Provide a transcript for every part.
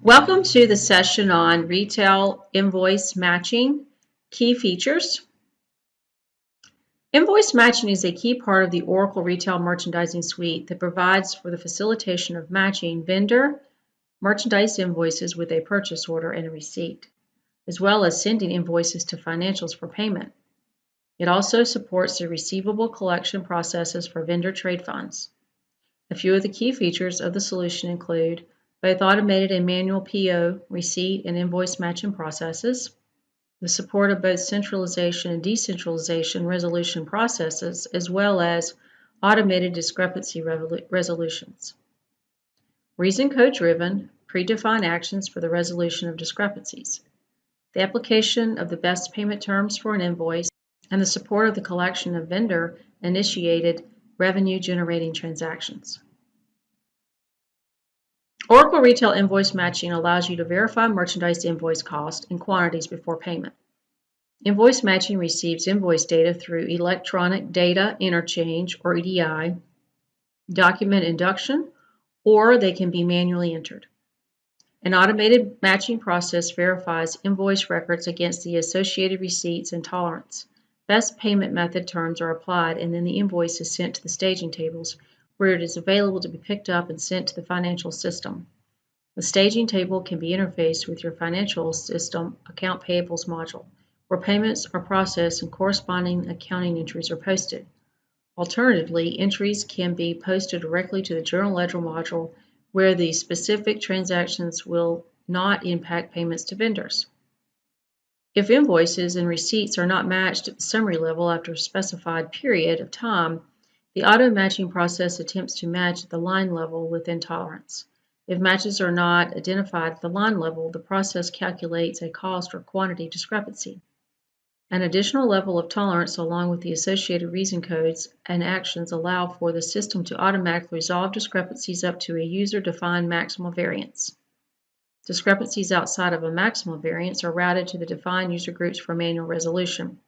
Welcome to the session on retail invoice matching key features. Invoice matching is a key part of the Oracle Retail Merchandising Suite that provides for the facilitation of matching vendor merchandise invoices with a purchase order and a receipt, as well as sending invoices to financials for payment. It also supports the receivable collection processes for vendor trade funds. A few of the key features of the solution include both automated and manual PO, receipt, and invoice matching processes, the support of both centralization and decentralization resolution processes, as well as automated discrepancy resolutions. Reason code-driven, predefined actions for the resolution of discrepancies, the application of the best payment terms for an invoice, and the support of the collection of vendor-initiated revenue-generating transactions. Oracle Retail Invoice Matching allows you to verify merchandise invoice cost and quantities before payment. Invoice matching receives invoice data through electronic data interchange, or EDI, document induction, or they can be manually entered. An automated matching process verifies invoice records against the associated receipts and tolerance. Best payment method terms are applied, and then the invoice is sent to the staging tables, where it is available to be picked up and sent to the financial system. The staging table can be interfaced with your financial system account payables module, where payments are processed and corresponding accounting entries are posted. Alternatively, entries can be posted directly to the Journal Ledger module, where the specific transactions will not impact payments to vendors. If invoices and receipts are not matched at the summary level after a specified period of time, the auto-matching process attempts to match at the line level within tolerance. If matches are not identified at the line level, the process calculates a cost or quantity discrepancy. An additional level of tolerance along with the associated reason codes and actions allow for the system to automatically resolve discrepancies up to a user-defined maximal variance. Discrepancies outside of a maximal variance are routed to the defined user groups for manual resolution.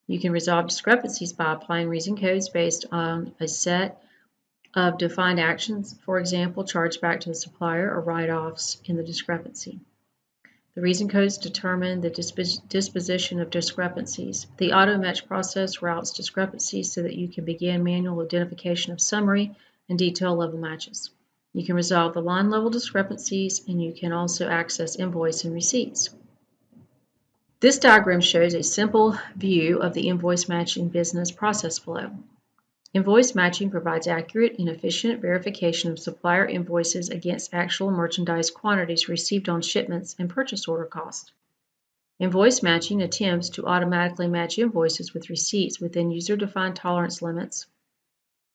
You can resolve discrepancies by applying reason codes based on a set of defined actions, for example, chargeback to the supplier or write-offs in the discrepancy. The reason codes determine the disposition of discrepancies. The auto-match process routes discrepancies so that you can begin manual identification of summary and detail level matches. You can resolve the line level discrepancies, and you can also access invoice and receipts. This diagram shows a simple view of the invoice matching business process flow. Invoice matching provides accurate and efficient verification of supplier invoices against actual merchandise quantities received on shipments and purchase order cost. Invoice matching attempts to automatically match invoices with receipts within user-defined tolerance limits.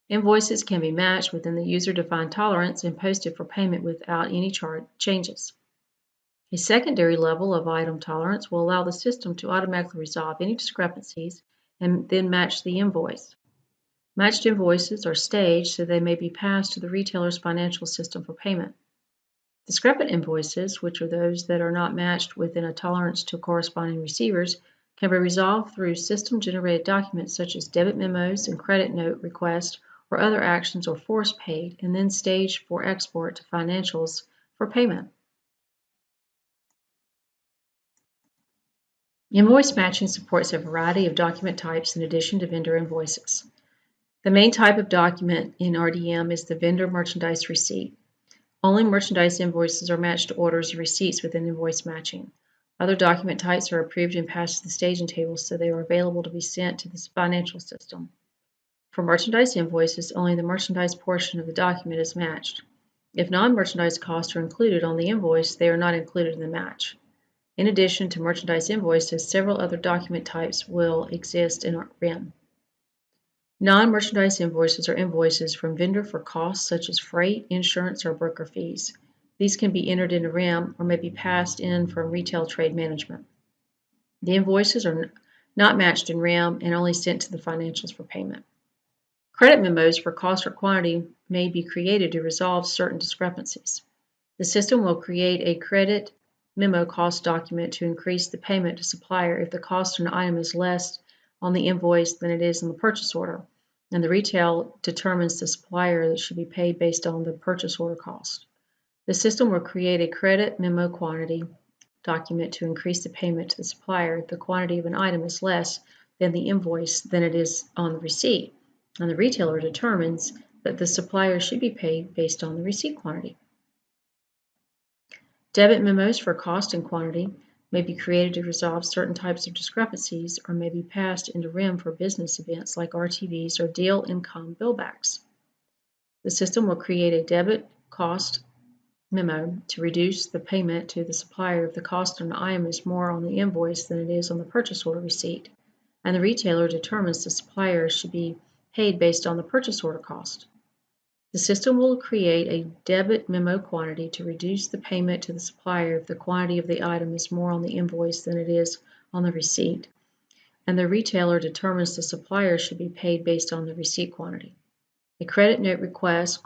Invoices can be matched within the user-defined tolerance and posted for payment without any changes. A secondary level of item tolerance will allow the system to automatically resolve any discrepancies and then match the invoice. Matched invoices are staged so they may be passed to the retailer's financial system for payment. Discrepant invoices, which are those that are not matched within a tolerance to corresponding receivers, can be resolved through system-generated documents such as debit memos and credit note requests or other actions, or force paid, and then staged for export to financials for payment. Invoice matching supports a variety of document types in addition to vendor invoices. The main type of document in RDM is the vendor merchandise receipt. Only merchandise invoices are matched to orders and receipts within invoice matching. Other document types are approved and passed to the staging tables, so they are available to be sent to the financial system. For merchandise invoices, only the merchandise portion of the document is matched. If non-merchandise costs are included on the invoice, they are not included in the match. In addition to merchandise invoices, several other document types will exist in RIM. Non-merchandise invoices are invoices from vendor for costs such as freight, insurance, or broker fees. These can be entered into RIM or may be passed in from retail trade management. The invoices are not matched in RIM and only sent to the financials for payment. Credit memos for cost or quantity may be created to resolve certain discrepancies. The system will create a credit memo cost document to increase the payment to supplier if the cost of an item is less on the invoice than it is in the purchase order, and the retail determines the supplier that should be paid based on the purchase order cost. The system will create a credit memo quantity document to increase the payment to the supplier if the quantity of an item is less than the invoice than it is on the receipt, and the retailer determines that the supplier should be paid based on the receipt quantity. Debit memos for cost and quantity may be created to resolve certain types of discrepancies or may be passed into RIM for business events like RTVs or deal income billbacks. The system will create a debit cost memo to reduce the payment to the supplier if the cost of an item is more on the invoice than it is on the purchase order receipt, and the retailer determines the supplier should be paid based on the purchase order cost. The system will create a debit memo quantity to reduce the payment to the supplier if the quantity of the item is more on the invoice than it is on the receipt, and the retailer determines the supplier should be paid based on the receipt quantity. A credit note request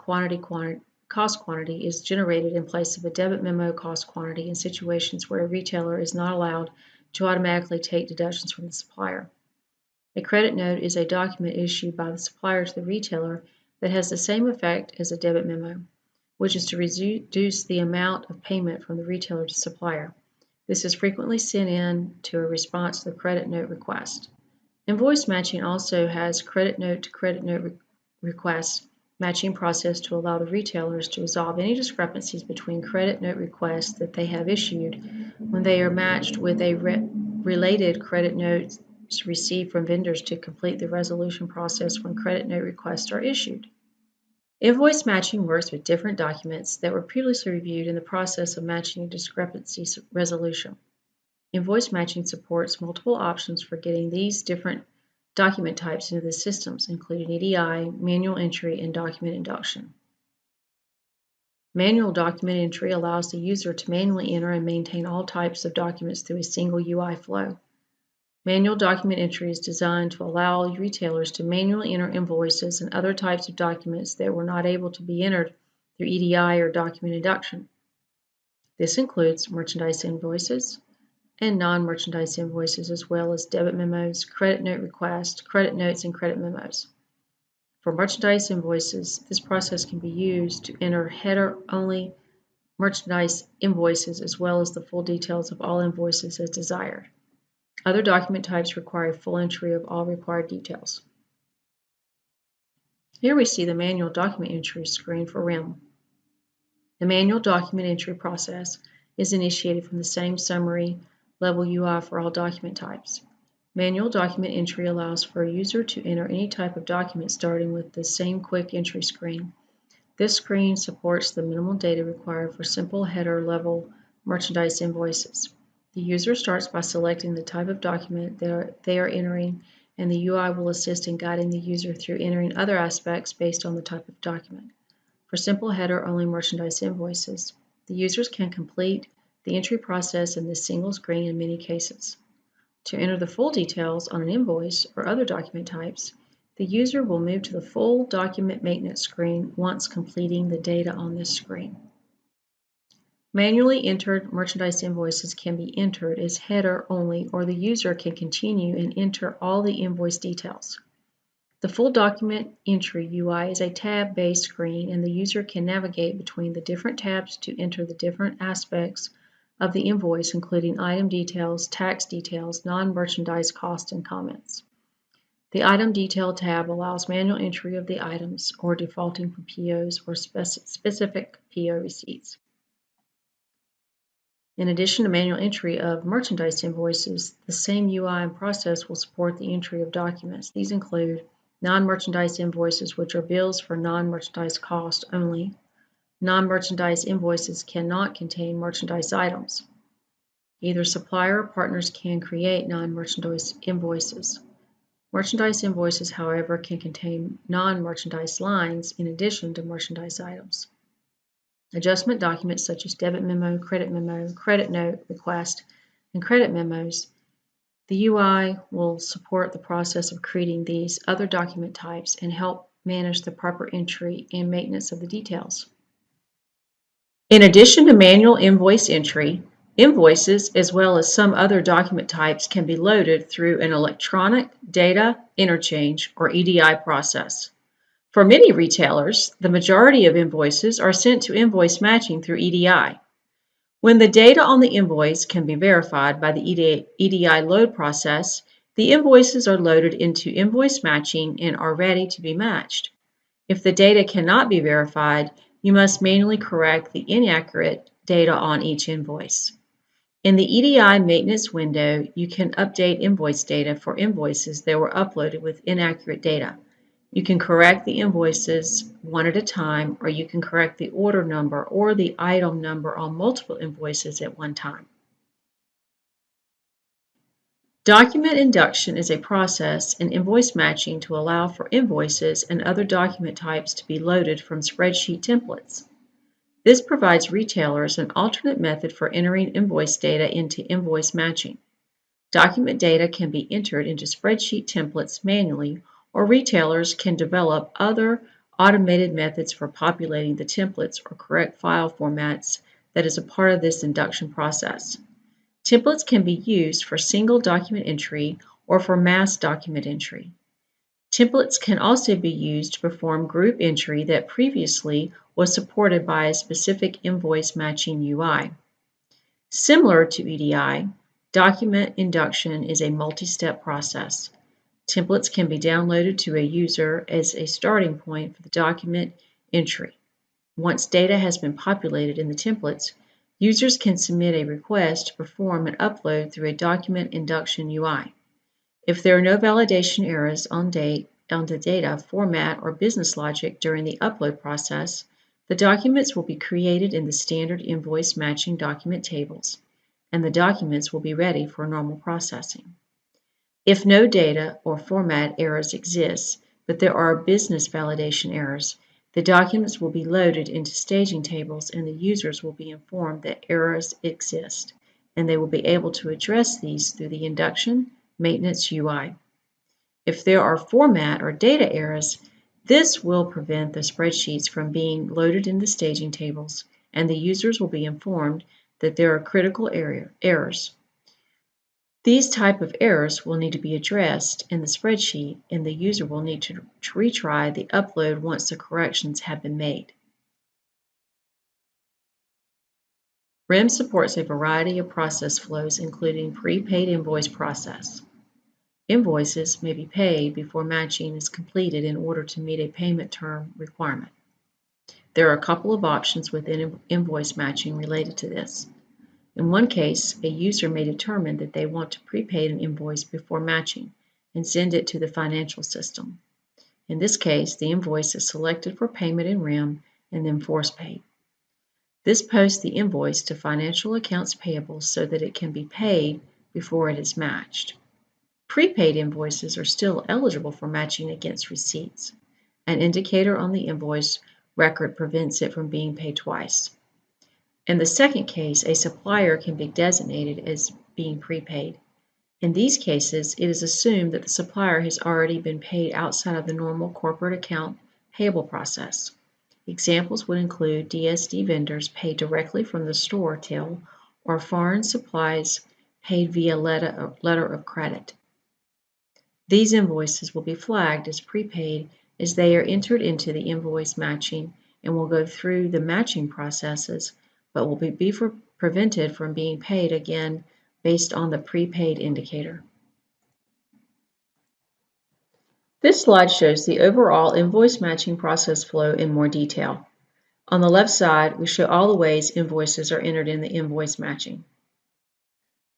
cost quantity is generated in place of a debit memo cost quantity in situations where a retailer is not allowed to automatically take deductions from the supplier. A credit note is a document issued by the supplier to the retailer that has the same effect as a debit memo, which is to reduce the amount of payment from the retailer to supplier. This is frequently sent in to a response to the credit note request. Invoice matching also has credit note to credit note request matching process to allow the retailers to resolve any discrepancies between credit note requests that they have issued when they are matched with a related credit notes received from vendors to complete the resolution process when credit note requests are issued. Invoice matching works with different documents that were previously reviewed in the process of matching a discrepancy resolution. Invoice matching supports multiple options for getting these different document types into the systems, including EDI, manual entry, and document induction. Manual document entry allows the user to manually enter and maintain all types of documents through a single UI flow. Manual document entry is designed to allow retailers to manually enter invoices and other types of documents that were not able to be entered through EDI or document induction. This includes merchandise invoices and non-merchandise invoices, as well as debit memos, credit note requests, credit notes, and credit memos. For merchandise invoices, this process can be used to enter header-only merchandise invoices as well as the full details of all invoices as desired. Other document types require a full entry of all required details. Here we see the manual document entry screen for RIM. The manual document entry process is initiated from the same summary level UI for all document types. Manual document entry allows for a user to enter any type of document starting with the same quick entry screen. This screen supports the minimal data required for simple header level merchandise invoices. The user starts by selecting the type of document they are entering, and the UI will assist in guiding the user through entering other aspects based on the type of document. For simple header-only merchandise invoices, the users can complete the entry process in this single screen in many cases. To enter the full details on an invoice or other document types, the user will move to the full document maintenance screen once completing the data on this screen. Manually entered merchandise invoices can be entered as header only, or the user can continue and enter all the invoice details. The full document entry UI is a tab-based screen, and the user can navigate between the different tabs to enter the different aspects of the invoice, including item details, tax details, non-merchandise costs, and comments. The Item Detail tab allows manual entry of the items or defaulting from POs or specific PO receipts. In addition to manual entry of merchandise invoices, the same UI and process will support the entry of documents. These include non-merchandise invoices, which are bills for non-merchandise cost only. Non-merchandise invoices cannot contain merchandise items. Either supplier or partners can create non-merchandise invoices. Merchandise invoices, however, can contain non-merchandise lines in addition to merchandise items. Adjustment documents such as debit memo, credit note request, and credit memos. The UI will support the process of creating these other document types and help manage the proper entry and maintenance of the details. In addition to manual invoice entry, invoices as well as some other document types can be loaded through an electronic data interchange or EDI process. For many retailers, the majority of invoices are sent to invoice matching through EDI. When the data on the invoice can be verified by the EDI load process, the invoices are loaded into invoice matching and are ready to be matched. If the data cannot be verified, you must manually correct the inaccurate data on each invoice. In the EDI maintenance window, you can update invoice data for invoices that were uploaded with inaccurate data. You can correct the invoices one at a time, or you can correct the order number or the item number on multiple invoices at one time. Document induction is a process in invoice matching to allow for invoices and other document types to be loaded from spreadsheet templates. This provides retailers an alternate method for entering invoice data into invoice matching. Document data can be entered into spreadsheet templates manually, or retailers can develop other automated methods for populating the templates or correct file formats that is a part of this induction process. Templates can be used for single document entry or for mass document entry. Templates can also be used to perform group entry that previously was supported by a specific invoice matching UI. Similar to EDI, document induction is a multi-step process. Templates can be downloaded to a user as a starting point for the document entry. Once data has been populated in the templates, users can submit a request to perform an upload through a document induction UI. If there are no validation errors on the data, format, or business logic during the upload process, the documents will be created in the standard invoice matching document tables, and the documents will be ready for normal processing. If no data or format errors exist, but there are business validation errors, the documents will be loaded into staging tables and the users will be informed that errors exist, and they will be able to address these through the induction maintenance UI. If there are format or data errors, this will prevent the spreadsheets from being loaded in the staging tables, and the users will be informed that there are critical errors. These type of errors will need to be addressed in the spreadsheet, and the user will need to retry the upload once the corrections have been made. RIM supports a variety of process flows, including prepaid invoice process. Invoices may be paid before matching is completed in order to meet a payment term requirement. There are a couple of options within invoice matching related to this. In one case, a user may determine that they want to prepay an invoice before matching and send it to the financial system. In this case, the invoice is selected for payment in RIM and then force paid. This posts the invoice to financial accounts payable so that it can be paid before it is matched. Prepaid invoices are still eligible for matching against receipts. An indicator on the invoice record prevents it from being paid twice. In the second case, a supplier can be designated as being prepaid. In these cases, it is assumed that the supplier has already been paid outside of the normal corporate account payable process. Examples would include DSD vendors paid directly from the store till, or foreign supplies paid via letter of credit. These invoices will be flagged as prepaid as they are entered into the invoice matching and will go through the matching processes, but will be prevented from being paid again based on the prepaid indicator. This slide shows the overall invoice matching process flow in more detail. On the left side, we show all the ways invoices are entered in the invoice matching.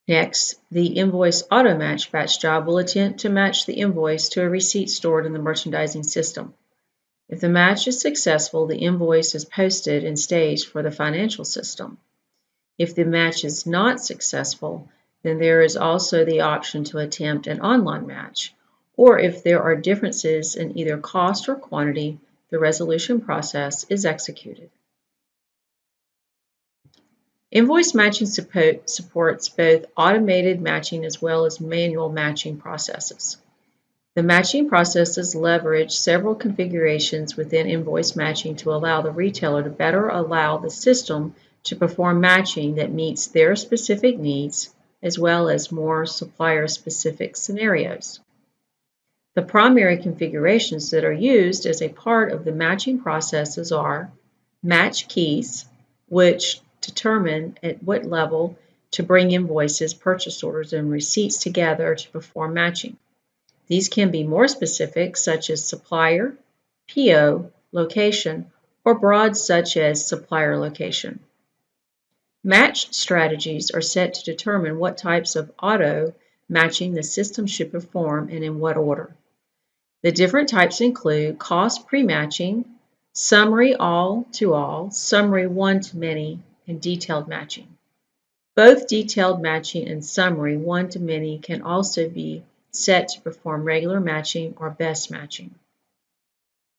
Next, the invoice auto match batch job will attempt to match the invoice to a receipt stored in the merchandising system. If the match is successful, the invoice is posted and staged for the financial system. If the match is not successful, then there is also the option to attempt an online match, or if there are differences in either cost or quantity, the resolution process is executed. Invoice matching supports both automated matching as well as manual matching processes. The matching processes leverage several configurations within invoice matching to allow the retailer to better allow the system to perform matching that meets their specific needs, as well as more supplier-specific scenarios. The primary configurations that are used as a part of the matching processes are match keys, which determine at what level to bring invoices, purchase orders, and receipts together to perform matching. These can be more specific, such as supplier, PO, location, or broad, such as supplier location. Match strategies are set to determine what types of auto matching the system should perform and in what order. The different types include cost pre-matching, summary all-to-all, summary one-to-many, and detailed matching. Both detailed matching and summary one-to-many can also be set to perform regular matching or best matching.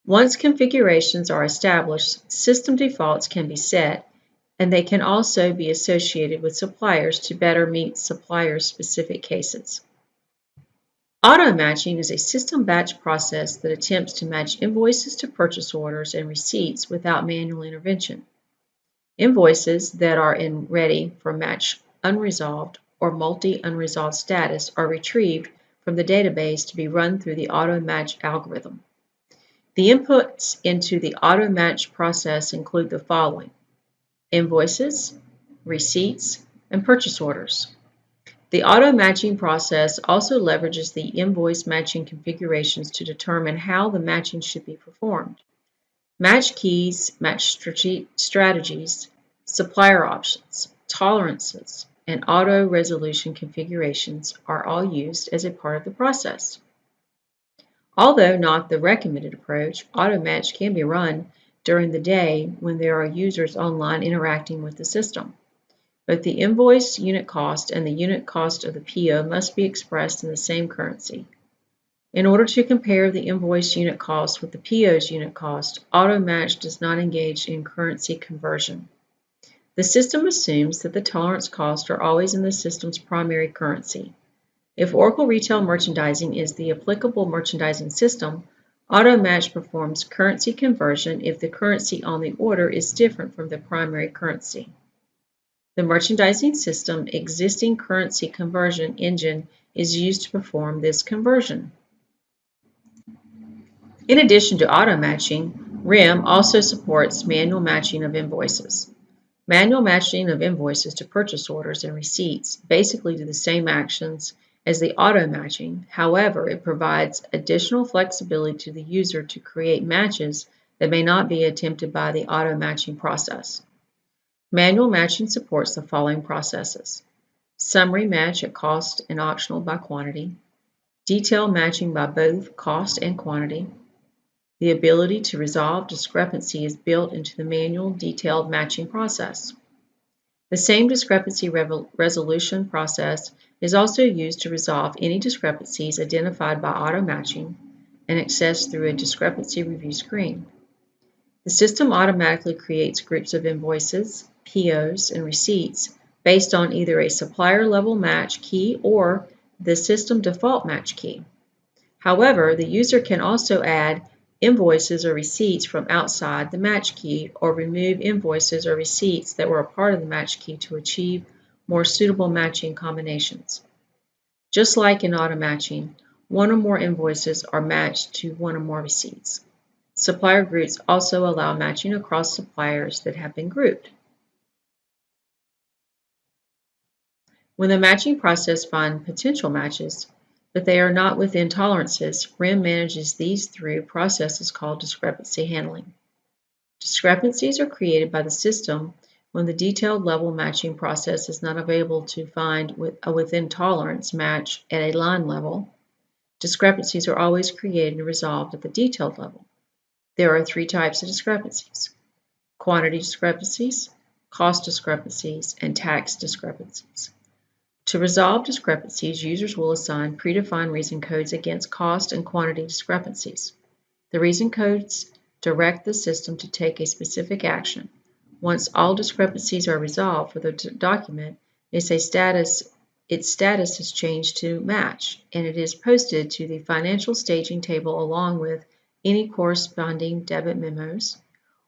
Once configurations are established, system defaults can be set, and they can also be associated with suppliers to better meet suppliers' specific cases. Auto matching is a system batch process that attempts to match invoices to purchase orders and receipts without manual intervention. Invoices that are ready for match unresolved or multi-unresolved status are retrieved from the database to be run through the auto match algorithm. The inputs into the auto match process include the following: invoices, receipts, and purchase orders. The auto matching process also leverages the invoice matching configurations to determine how the matching should be performed. Match keys, match strategies, supplier options, tolerances, and auto resolution configurations are all used as a part of the process. Although not the recommended approach, auto match can be run during the day when there are users online interacting with the system. Both the invoice unit cost and the unit cost of the PO must be expressed in the same currency. In order to compare the invoice unit cost with the PO's unit cost, AutoMatch does not engage in currency conversion. The system assumes that the tolerance costs are always in the system's primary currency. If Oracle Retail Merchandising is the applicable merchandising system, AutoMatch performs currency conversion if the currency on the order is different from the primary currency. The merchandising system existing currency conversion engine is used to perform this conversion. In addition to auto matching, RIM also supports manual matching of invoices. Manual matching of invoices to purchase orders and receipts basically do the same actions as the auto matching. However, it provides additional flexibility to the user to create matches that may not be attempted by the auto matching process. Manual matching supports the following processes: summary match at cost and optional by quantity, detail matching by both cost and quantity. The ability to resolve discrepancy is built into the manual detailed matching process. The same discrepancy resolution process is also used to resolve any discrepancies identified by auto matching and accessed through a discrepancy review screen. The system automatically creates groups of invoices, POs, and receipts based on either a supplier level match key or the system default match key. However, the user can also add invoices or receipts from outside the match key or remove invoices or receipts that were a part of the match key to achieve more suitable matching combinations. Just like in auto matching, one or more invoices are matched to one or more receipts. Supplier groups also allow matching across suppliers that have been grouped. When the matching process finds potential matches, but they are not within tolerances, RIM manages these through processes called discrepancy handling. Discrepancies are created by the system when the detailed level matching process is not available to find a within tolerance match at a line level. Discrepancies are always created and resolved at the detailed level. There are three types of discrepancies: quantity discrepancies, cost discrepancies, and tax discrepancies. To resolve discrepancies, users will assign predefined reason codes against cost and quantity discrepancies. The reason codes direct the system to take a specific action. Once all discrepancies are resolved for the document, its status is changed to match, and it is posted to the financial staging table along with any corresponding debit memos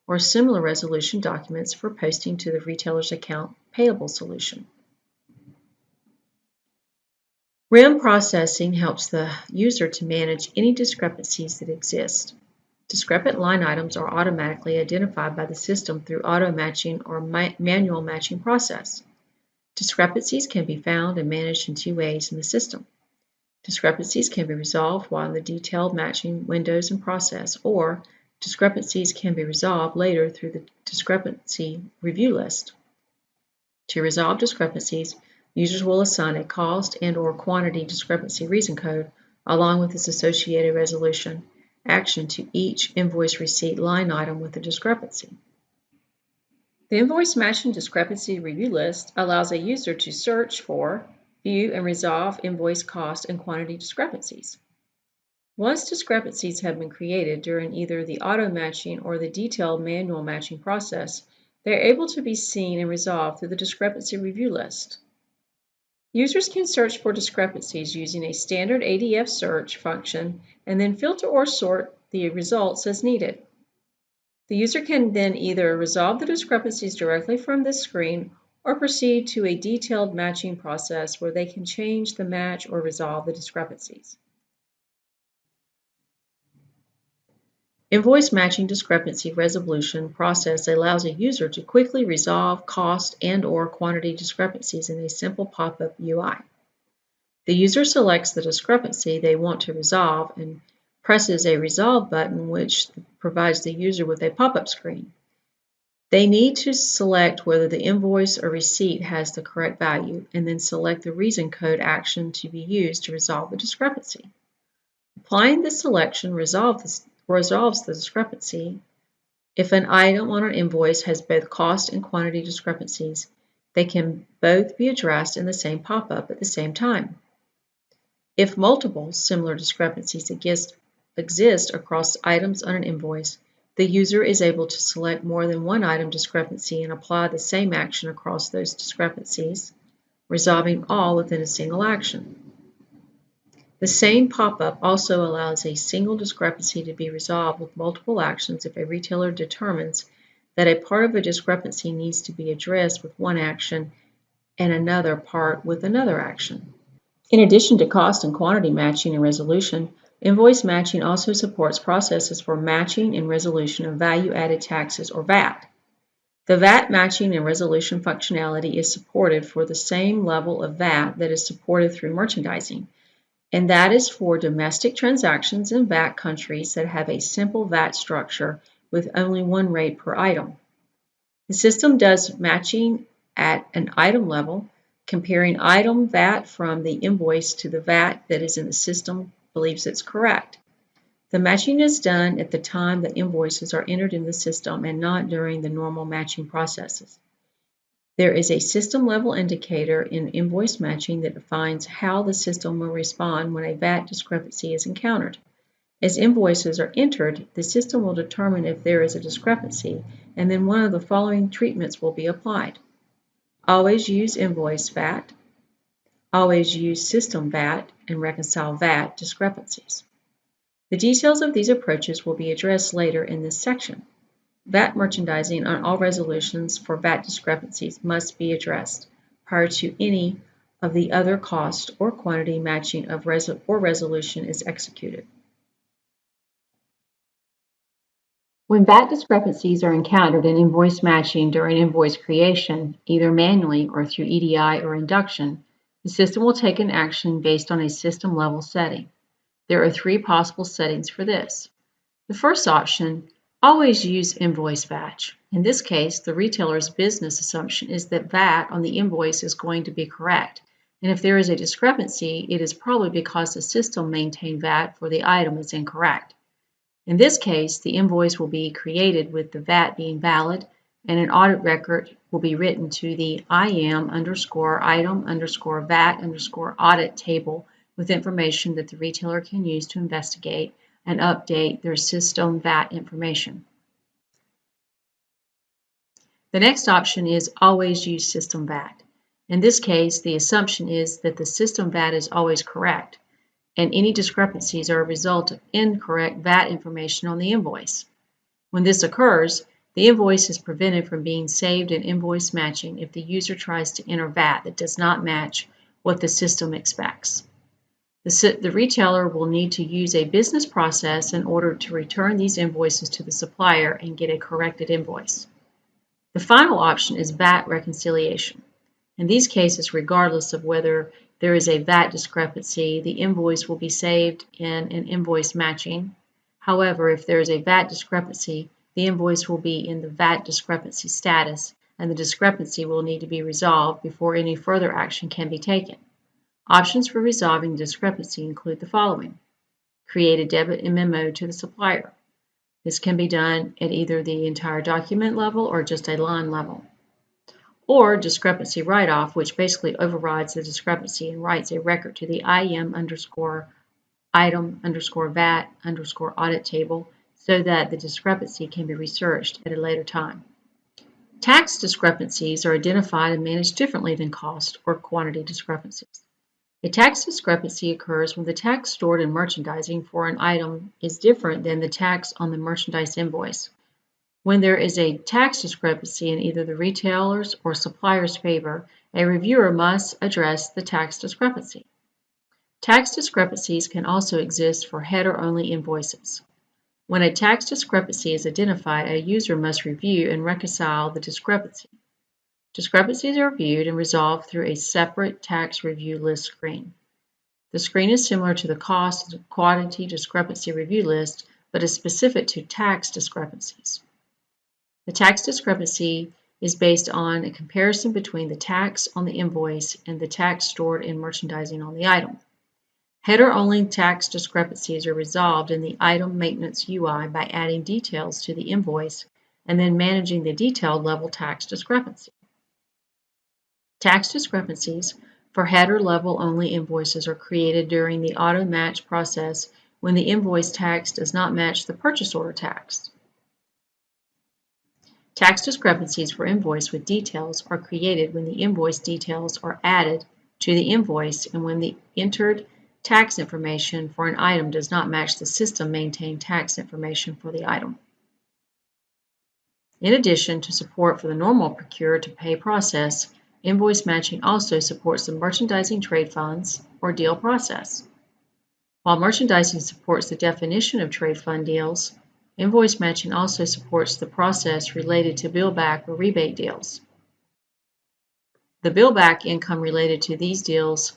or similar resolution documents for posting to the retailer's account payable solution. REM processing helps the user to manage any discrepancies that exist. Discrepant line items are automatically identified by the system through auto-matching or manual matching process. Discrepancies can be found and managed in two ways in the system. Discrepancies can be resolved while in the detailed matching windows and process, or discrepancies can be resolved later through the discrepancy review list. To resolve discrepancies, users will assign a cost and/or quantity discrepancy reason code along with its associated resolution action to each invoice receipt line item with a discrepancy. The invoice matching discrepancy review list allows a user to search for, view, and resolve invoice cost and quantity discrepancies. Once discrepancies have been created during either the auto matching or the detailed manual matching process, they are able to be seen and resolved through the discrepancy review list. Users can search for discrepancies using a standard ADF search function and then filter or sort the results as needed. The user can then either resolve the discrepancies directly from this screen or proceed to a detailed matching process where they can change the match or resolve the discrepancies. Invoice matching discrepancy resolution process allows a user to quickly resolve cost and/or quantity discrepancies in a simple pop-up UI. The user selects the discrepancy they want to resolve and presses a Resolve button, which provides the user with a pop-up screen. They need to select whether the invoice or receipt has the correct value and then select the reason code action to be used to resolve the discrepancy. Applying this selection resolves the discrepancy. If an item on an invoice has both cost and quantity discrepancies, they can both be addressed in the same pop-up at the same time. If multiple similar discrepancies exist across items on an invoice, the user is able to select more than one item discrepancy and apply the same action across those discrepancies, resolving all within a single action. The same pop-up also allows a single discrepancy to be resolved with multiple actions if a retailer determines that a part of a discrepancy needs to be addressed with one action and another part with another action. In addition to cost and quantity matching and resolution, invoice matching also supports processes for matching and resolution of value-added taxes or VAT. The VAT matching and resolution functionality is supported for the same level of VAT that is supported through merchandising, and that is for domestic transactions in VAT countries that have a simple VAT structure with only one rate per item. The system does matching at an item level, comparing item VAT from the invoice to the VAT that is in the system believes it's correct. The matching is done at the time the invoices are entered in the system and not during the normal matching processes. There is a system-level indicator in invoice matching that defines how the system will respond when a VAT discrepancy is encountered. As invoices are entered, the system will determine if there is a discrepancy, and then one of the following treatments will be applied. Always use invoice VAT, always use system VAT, and reconcile VAT discrepancies. The details of these approaches will be addressed later in this section. VAT merchandising on all resolutions for VAT discrepancies must be addressed prior to any of the other cost or quantity matching or resolution is executed. When VAT discrepancies are encountered in invoice matching during invoice creation, either manually or through EDI or induction, the system will take an action based on a system-level setting. There are three possible settings for this. The first option, always use invoice VAT. In this case, the retailer's business assumption is that VAT on the invoice is going to be correct, and if there is a discrepancy, it is probably because the system maintained VAT for the item is incorrect. In this case, the invoice will be created with the VAT being valid, and an audit record will be written to the IM_item_VAT_audit table with information that the retailer can use to investigate and update their system VAT information. The next option is always use system VAT. In this case, the assumption is that the system VAT is always correct, and any discrepancies are a result of incorrect VAT information on the invoice. When this occurs, the invoice is prevented from being saved in invoice matching if the user tries to enter VAT that does not match what the system expects. The retailer will need to use a business process in order to return these invoices to the supplier and get a corrected invoice. The final option is VAT reconciliation. In these cases, regardless of whether there is a VAT discrepancy, the invoice will be saved in an invoice matching. However, if there is a VAT discrepancy, the invoice will be in the VAT discrepancy status, and the discrepancy will need to be resolved before any further action can be taken. Options for resolving the discrepancy include the following. Create a debit memo to the supplier. This can be done at either the entire document level or just a line level. Or discrepancy write-off, which basically overrides the discrepancy and writes a record to the IM_item_VAT_audit table so that the discrepancy can be researched at a later time. Tax discrepancies are identified and managed differently than cost or quantity discrepancies. A tax discrepancy occurs when the tax stored in merchandising for an item is different than the tax on the merchandise invoice. When there is a tax discrepancy in either the retailer's or supplier's favor, a reviewer must address the tax discrepancy. Tax discrepancies can also exist for header-only invoices. When a tax discrepancy is identified, a user must review and reconcile the discrepancy. Discrepancies are viewed and resolved through a separate tax review list screen. The screen is similar to the cost and quantity discrepancy review list, but is specific to tax discrepancies. The tax discrepancy is based on a comparison between the tax on the invoice and the tax stored in merchandising on the item. Header-only tax discrepancies are resolved in the Item Maintenance UI by adding details to the invoice and then managing the detailed level tax discrepancy. Tax discrepancies for header level only invoices are created during the auto match process when the invoice tax does not match the purchase order tax. Tax discrepancies for invoice with details are created when the invoice details are added to the invoice and when the entered tax information for an item does not match the system-maintained tax information for the item. In addition to support for the normal procure-to-pay process, invoice matching also supports the merchandising trade funds or deal process. While merchandising supports the definition of trade fund deals, invoice matching also supports the process related to billback or rebate deals. The billback income related to these deals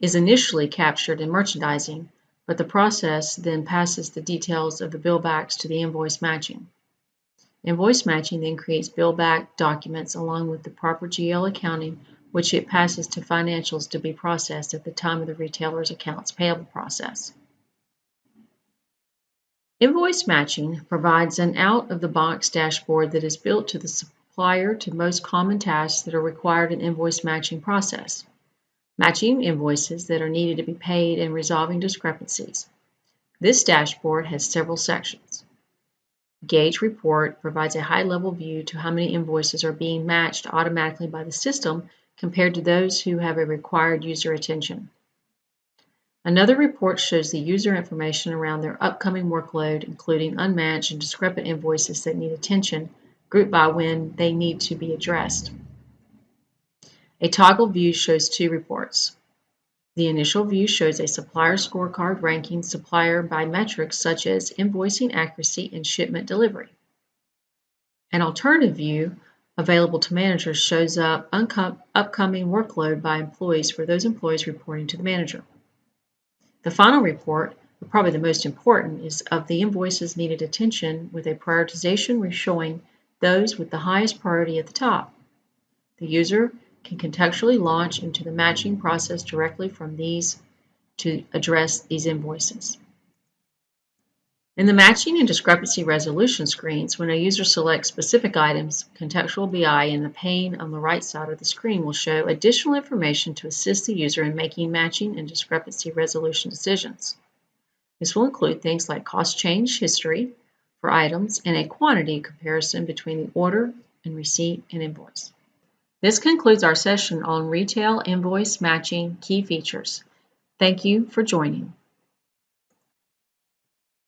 is initially captured in merchandising, but the process then passes the details of the billbacks to the invoice matching. Invoice matching then creates billback documents along with the proper GL accounting, which it passes to financials to be processed at the time of the retailer's accounts payable process. Invoice matching provides an out-of-the-box dashboard that is built to the supplier to most common tasks that are required in invoice matching process. Matching invoices that are needed to be paid and resolving discrepancies. This dashboard has several sections. Gauge Report provides a high-level view to how many invoices are being matched automatically by the system compared to those who have a required user attention. Another report shows the user information around their upcoming workload, including unmatched and discrepant invoices that need attention, grouped by when they need to be addressed. A toggle view shows two reports. The initial view shows a supplier scorecard ranking supplier by metrics such as invoicing accuracy and shipment delivery. An alternative view available to managers shows up upcoming workload by employees for those employees reporting to the manager. The final report, but probably the most important, is of the invoices needed attention with a prioritization showing those with the highest priority at the top. The user can contextually launch into the matching process directly from these to address these invoices. In the matching and discrepancy resolution screens, when a user selects specific items, Contextual BI in the pane on the right side of the screen will show additional information to assist the user in making matching and discrepancy resolution decisions. This will include things like cost change history for items and a quantity comparison between the order and receipt and invoice. This concludes our session on Retail Invoice Matching Key Features. Thank you for joining.